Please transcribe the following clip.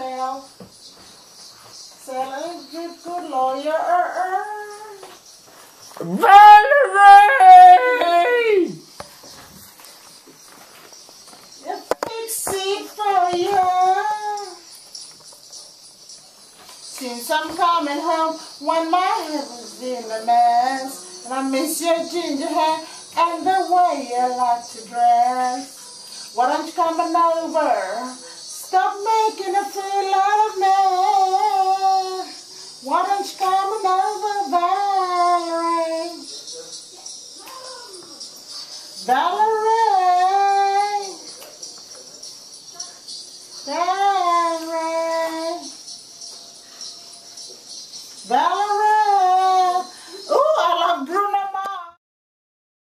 yourself. Selling good lawyer. Valerie! Fix it for you. Since I'm coming home, when my head was in a mess, and I miss your ginger hair and the way you like to dress. Why don't you come over? Stop making a fool out of me. Why don't you come over, Valerie? Valerie. Valerie. Valerie.